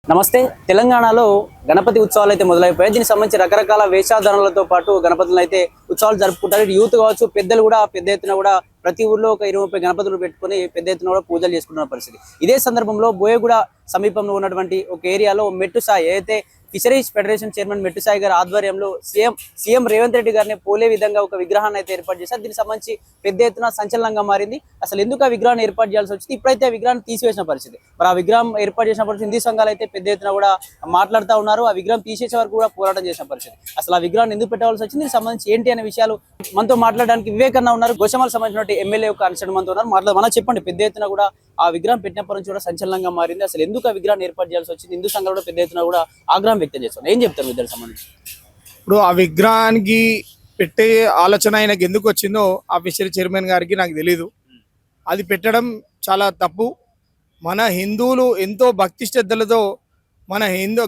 నమస్తే. తెలంగాణలో గణపతి ఉత్సవాలు అయితే మొదలైపోయాయి. దీనికి సంబంధించి రకరకాల వేషధారణలతో పాటు గణపతులను అయితే ఉత్సవాలు జరుపుకుంటారు. ఇటు యూత్ కావచ్చు, పెద్దలు కూడా పెద్ద ఎత్తున కూడా ప్రతి ఊర్లో ఒక 20-30 గణపతులు పెట్టుకుని పెద్ద ఎత్తున కూడా పూజలు చేసుకుంటున్న పరిస్థితి. ఇదే సందర్భంలో బోయగూడ సమీపంలో ఉన్నటువంటి ఒక ఏరియాలో మెట్టు సాయి అయితే ఫిషరీస్ ఫెడరేషన్ చైర్మన్ మెట్టు సాయి గారి ఆధ్వర్యంలో సీఎం రేవంత్ రెడ్డి గారిని పోలే విధంగా ఒక విగ్రహాన్ని అయితే ఏర్పాటు చేశారు. దీనికి సంబంధించి పెద్ద ఎత్తున సంచలనంగా మారింది. అసలు ఎందుకు ఆ విగ్రహాన్ని ఏర్పాటు చేయాల్సి వచ్చింది, ఇప్పుడైతే ఆ విగ్రహాన్ని తీసివేసిన పరిస్థితి. మరి ఆ విగ్రహం ఏర్పాటు చేసిన పరిస్థితి హిందూ సంఘాలు అయితే పెద్ద ఎత్తున కూడా మాట్లాడుతూ ఉన్నారు. ఆ విగ్రహం తీసేసే వరకు కూడా పోరాటం చేసిన పరిస్థితి. అసలు ఆ విగ్రహాన్ని ఎందుకు పెట్టవలసి వచ్చింది, దీనికి సంబంధించి ఏంటి అనే విషయాలు మనతో మాట్లాడడానికి వివేక్ అన్న ఉన్నారు. గోషమాల్ సంబంధించిన ఎమ్మెల్యే యొక్క అనుచరుడు మనతో ఉన్నారు. మనం చెప్పండి, పెద్ద ఎత్తున కూడా ఆ విగ్రహం పెట్టినప్పటి నుంచి కూడా సంచలనంగా మారింది. అసలు ఎందుకు ఆ విగ్రహాన్ని ఏర్పాటు చేయాల్సి వచ్చింది, హిందూ సంఘాలు కూడా పెద్ద ఎత్తున కూడా ఆగ్రహం వ్యక్తం చేస్తున్నారు. ఏం చెప్తారు ఇద్దరు సంబంధించి? ఇప్పుడు ఆ విగ్రహానికి పెట్టే ఆలోచన ఆయనకి ఎందుకు వచ్చిందో ఆ ఫిషరీ చైర్మన్ గారికి నాకు తెలీదు. అది పెట్టడం చాలా తప్పు. మన హిందువులు ఎంతో భక్తి శ్రద్ధలతో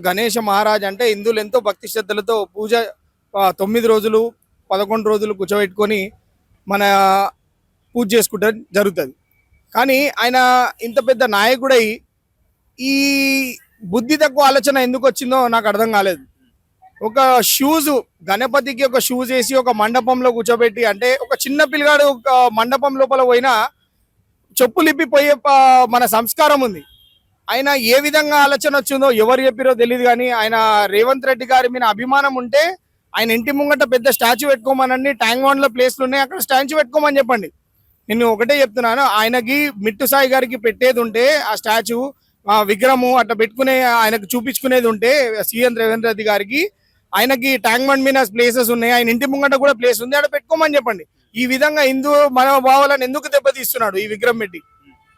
గణేష మహారాజ్ అంటే హిందువులు ఎంతో భక్తి శ్రద్ధలతో పూజ 9 రోజులు 11 రోజులు కూర్చోబెట్టుకొని మన పూజ చేసుకోవడం జరుగుతుంది. కానీ ఆయన ఇంత పెద్ద నాయకుడై ఈ బుద్ధి తక్కువ ఆలోచన ఎందుకు వచ్చిందో నాకు అర్థం కాలేదు. ఒక షూజ్ గణపతికి ఒక షూజ్ వేసి ఒక మండపంలో కూర్చోబెట్టి, అంటే ఒక చిన్న పిల్లగాడు ఒక మండపం లోపల పోయినా చెప్పులు ఇప్పిపోయే మన సంస్కారం ఉంది. ఆయన ఏ విధంగా ఆలోచన వచ్చిందో ఎవరు చెప్పిరో తెలియదు. కానీ ఆయన రేవంత్ రెడ్డి గారి మీద అభిమానం ఉంటే ఆయన ఇంటి ముంగట పెద్ద స్టాచ్యూ పెట్టుకోమనండి. ట్యాంక్ బండ్లో ప్లేస్లు ఉన్నాయి, అక్కడ స్టాచ్యూ పెట్టుకోమని చెప్పండి. నేను ఒకటే చెప్తున్నాను, ఆయనకి మిట్టు సాయి గారికి పెట్టేది ఉంటే ఆ స్టాచ్యూ విగ్రహము అట్లా పెట్టుకునే ఆయనకు చూపించుకునేది ఉంటే సీఎం రేవంత్ రెడ్డి గారికి, ఆయనకి ట్యాంక్ బండ్ మీద ప్లేసెస్ ఉన్నాయి, ఆయన ఇంటి ముంగట కూడా ప్లేస్ ఉంది, అక్కడ పెట్టుకోమని చెప్పండి. ఈ విధంగా హిందూ మనోభావాలను ఎందుకు దెబ్బతీస్తున్నాడు ఈ విగ్రహం పెట్టి?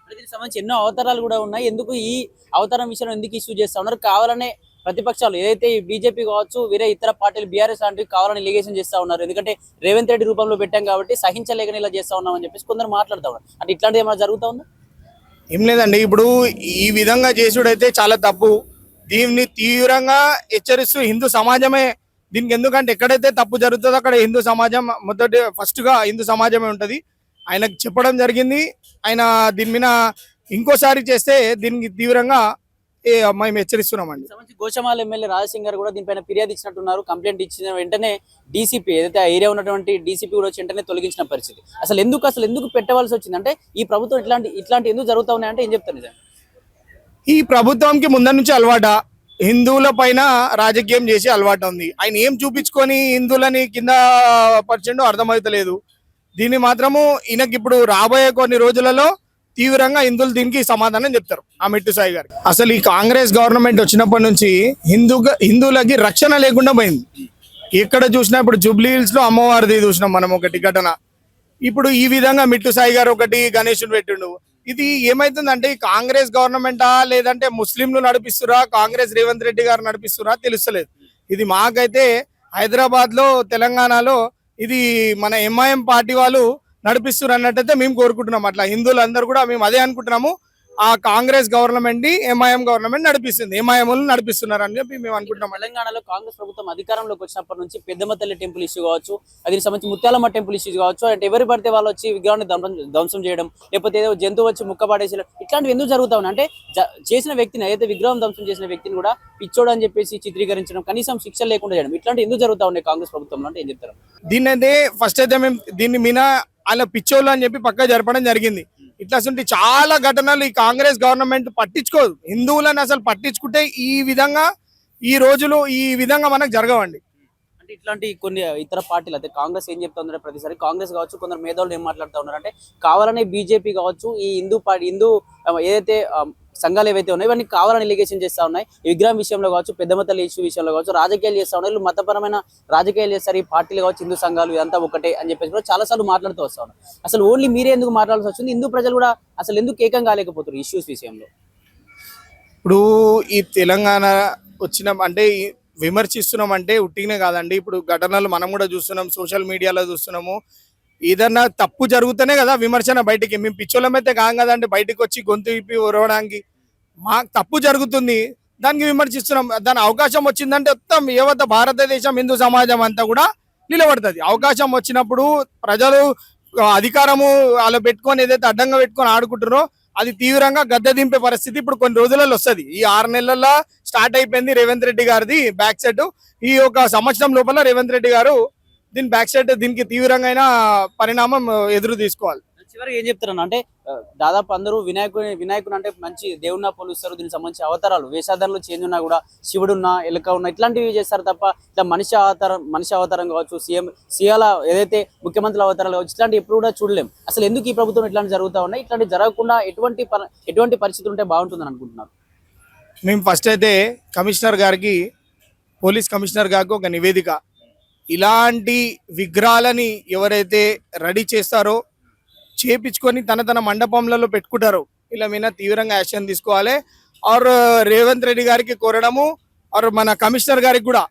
దీనికి సంబంధించి ఎన్నో అవతారాలు కూడా ఉన్నాయి. ఎందుకు ఈ అవతారం విషయంలో ఎందుకు ఇష్యూ చేస్తా ఉన్నారు? కావాలనే ప్రతిపక్షాలు ఏదైతే బీజేపీ కావచ్చు, వేరే ఇతర పార్టీలు బీఆర్ఎస్ లాంటివి కావాలని లిగేషన్ చేస్తా ఉన్నారు. ఎందుకంటే రేవంత్ రెడ్డి రూపంలో పెట్టాం కాబట్టి సహించలేకని ఇలా చేస్తా ఉన్నామని చెప్పేసి కొందరు మాట్లాడుతూ ఉన్నారు. అంటే ఇట్లాంటిది ఏమైనా జరుగుతూ ఉందా? ఏం లేదండి, ఇప్పుడు ఈ విధంగా చేసుడైతే చాలా తప్పు. దీన్ని తీవ్రంగా హెచ్చరిస్తూ హిందూ సమాజమే దీనికి, ఎందుకంటే ఎక్కడైతే తప్పు జరుగుతుందో అక్కడ హిందూ సమాజం ఫస్ట్గా హిందూ సమాజమే ఉంటుంది. ఆయనకు చెప్పడం జరిగింది. ఆయన దీని మీద ఇంకోసారి చేస్తే దీనికి తీవ్రంగా మేము హెచ్చరిస్తున్నామండి. గోషమాల్ ఎమ్మెల్యే రాజసింగ్ గారు కూడా దీనిపైన ఫిర్యాదు ఇచ్చినట్టున్నారు. కంప్లైంట్ ఇచ్చిన వెంటనే డీసీపీ ఏదైతే ఆ ఏరియా ఉన్నటువంటి డీసీపీ కూడా వచ్చి వెంటనే తొలగించిన పరిస్థితి. అసలు ఎందుకు పెట్టవలసి వచ్చింది అంటే ఈ ప్రభుత్వం ఇట్లాంటి ఎందుకు జరుగుతా ఉన్నాయంటే ఏం చెప్తారు? నిజంగా ఈ ప్రభుత్వంకి ముందర నుంచి అలవాట, హిందువుల పైన రాజకీయం చేసి అలవాటు ఉంది. ఆయన ఏం చూపించుకొని హిందువులని కింద పరిచయం అర్థమవుతలేదు. దీన్ని మాత్రము ఈయనకి ఇప్పుడు రాబోయే కొన్ని రోజులలో తీవ్రంగా హిందువులు దీనికి సమాధానం చెప్తారు ఆ మెట్టు సాయి గారు. అసలు ఈ కాంగ్రెస్ గవర్నమెంట్ వచ్చినప్పటి నుంచి హిందువులకి రక్షణ లేకుండా పోయింది. ఎక్కడ చూసినా ఇప్పుడు జూబ్లీ హిల్స్ లో అమ్మవారిది చూసినాం మనం ఒకటి ఘటన. ఇప్పుడు ఈ విధంగా మెట్టు సాయి గారు ఒకటి గణేశుని పెట్టిండు. ఇది ఏమైతుందంటే ఈ కాంగ్రెస్ గవర్నమెంటా లేదంటే ముస్లింలు నడిపిస్తురా, కాంగ్రెస్ రేవంత్ రెడ్డి గారు నడిపిస్తురా తెలుస్తలేదు. ఇది మాకైతే హైదరాబాద్ లో తెలంగాణలో ఇది మన ఎంఐఎం పార్టీ వాళ్ళు నడిపిస్తున్నారు అన్నట్టయితే మేము కోరుకుంటున్నాం. అట్లా హిందువులందరూ కూడా మేము అదే అనుకుంటున్నాము. ఆ కాంగ్రెస్ గవర్నమెంట్ ని ఎంఐఎం గవర్నమెంట్ నడిపిస్తుంది, ఎంఐఎం నడిపిస్తున్నారు అని చెప్పి మేము అనుకుంటున్నాం. తెలంగాణలో కాంగ్రెస్ ప్రభుత్వం అధికారంలోకి వచ్చినప్పటి నుంచి పెద్దమ్మ తల్లి టెంపుల్ ఇష్యూ కావచ్చు, అది సంబంధించి ముత్యాలమ్మ టెంపుల్ ఇష్యూ కావచ్చు, అంటే ఎవరు పడితే వాళ్ళు వచ్చి విగ్రహాన్ని ధ్వంసం చేయడం, లేకపోతే ఏదో జంతువు వచ్చి ముక్కపాడేసి ఇట్లాంటివి ఎందుకు జరుగుతా ఉన్నాయి అంటే చేసిన వ్యక్తిని ఏదైతే విగ్రహం ధ్వంసం చేసిన వ్యక్తిని కూడా పిచ్చోడు అని చెప్పేసి చిత్రీకరించడం, కనీసం శిక్ష లేకుండా చేయడం, ఇట్లాంటి ఎందుకు జరుగుతా ఉన్నాయి కాంగ్రెస్ ప్రభుత్వంలో అంటే ఏం చెప్తారు? దీన్ని అయితే ఫస్ట్ అయితే మేము దీన్ని మీద అలా పిచ్చోళ్ళు అని చెప్పి పక్కా జరపడం జరిగింది. ఇట్లా చాలా ఘటనలు ఈ కాంగ్రెస్ గవర్నమెంట్ పట్టించుకోదు. హిందువులను అసలు పట్టించుకుంటే ఈ రోజులు ఈ విధంగా మనకు జరగవండి. అంటే ఇట్లాంటి కొన్ని ఇతర పార్టీలు అయితే కాంగ్రెస్ ఏం చెప్తా ఉన్నారంటే ప్రతిసారి కాంగ్రెస్ కావచ్చు, కొందరు మేధావులు ఏం మాట్లాడుతూ ఉన్నారు అంటే కావాలనే బీజేపీ కావచ్చు, ఈ హిందూ ఏదైతే సంఘాలు ఏవైతే ఉన్నాయో ఇవన్నీ కావాలని ఎలిగేషన్ చేస్తా ఉన్నాయి. ఈ విగ్రహం విషయంలో కావచ్చు, పెద్దమ్మ తల్లి ఇష్యూ విషయంలో కావచ్చు రాజకీయాలు చేస్తా ఉన్నాయి. వీళ్ళు మతపరమైన రాజకీయాలు చేస్తారు. ఈ పార్టీలు కావచ్చు, హిందూ సంఘాలు ఇదంతా ఒకటే అని చెప్పేసి కూడా చాలా సార్లు మాట్లాడుతూ వస్తా ఉన్నారు. అసలు ఓన్లీ మీరే ఎందుకు మాట్లాడాల్సి వచ్చింది? హిందూ ప్రజలు కూడా అసలు ఎందుకు ఏకం కాలేకపోతారు ఇష్యూస్ విషయంలో? ఇప్పుడు ఈ తెలంగాణ వచ్చిన అంటే విమర్శిస్తున్నాం అంటే ఉట్టిగానే కాదండి. ఇప్పుడు ఘటనలు మనం కూడా చూస్తున్నాం, సోషల్ మీడియాలో చూస్తున్నాము. ఏదన్నా తప్పు జరుగుతూనే కదా విమర్శన బయటికి. మేము పిచ్చోళ్ళమైతే కాం కదండి బయటకు వచ్చి గొంతు విప్పి ఉరవడానికి. మాకు తప్పు జరుగుతుంది, దానికి విమర్శిస్తున్నాం. దాని అవకాశం వచ్చిందంటే మొత్తం యావత్ భారతదేశం హిందూ సమాజం అంతా కూడా నిలబడుతుంది. అవకాశం వచ్చినప్పుడు ప్రజలు అధికారము వాళ్ళు పెట్టుకొని ఏదైతే అడ్డంగా పెట్టుకొని ఆడుకుంటారో అది తీవ్రంగా గద్దె దింపే పరిస్థితి ఇప్పుడు కొన్ని రోజులలో వస్తుంది. ఈ 6 నెలల్లో స్టార్ట్ అయిపోయింది రేవంత్ రెడ్డి గారిది బ్యాక్ సెట్. ఈ ఒక సంవత్సరం లోపల రేవంత్ రెడ్డి గారు దీని బ్యాక్ సెట్ దీనికి తీవ్రంగా పరిణామం ఎదురు తీసుకోవాలి. చివరికి ఏం చెప్తారన్న అంటే దాదాపు అందరూ వినాయకుని అంటే మంచి దేవుడినా పోలుస్తారు. దీనికి సంబంధించి అవతారాలు వేషాధారాలు చేంజ్ ఉన్నా కూడా శివుడున్నా ఎలుక ఉన్నా ఇట్లాంటివి చేస్తారు తప్ప ఇట్లా మనిషి అవతారం కావచ్చు, సీఎల ఏదైతే ముఖ్యమంత్రుల అవతారాలు కావచ్చు ఇట్లాంటి ఎప్పుడు కూడా చూడలేం. అసలు ఎందుకు ఈ ప్రభుత్వం ఇట్లాంటి జరుగుతా ఉన్నాయి? ఇట్లాంటి జరగకుండా ఎటువంటి పరిస్థితులు ఉంటే బాగుంటుందని అనుకుంటున్నారు? మేము ఫస్ట్ అయితే కమిషనర్ గారికి, పోలీస్ కమిషనర్ గారికి ఒక నివేదిక, ఇలాంటి విగ్రహాలని ఎవరైతే రెడీ చేస్తారో చేపించుకొని తన మండపంలలో పెట్టుకుంటారో ఇలా మీద తీవ్రంగా యాక్షన్ తీసుకోవాలి. ఆర్ రేవంత్ రెడ్డి గారికి కోరడము, ఆర్ మన కమిషనర్ గారికి కూడా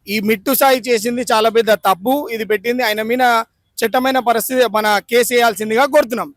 ఈ మిట్టు సాయి చేసింది చాలా పెద్ద తప్పు. ఇది పెట్టింది ఆయన మీద చట్టమైన పరిస్థితి మన కేసు వేయాల్సిందిగా కోరుతున్నాం.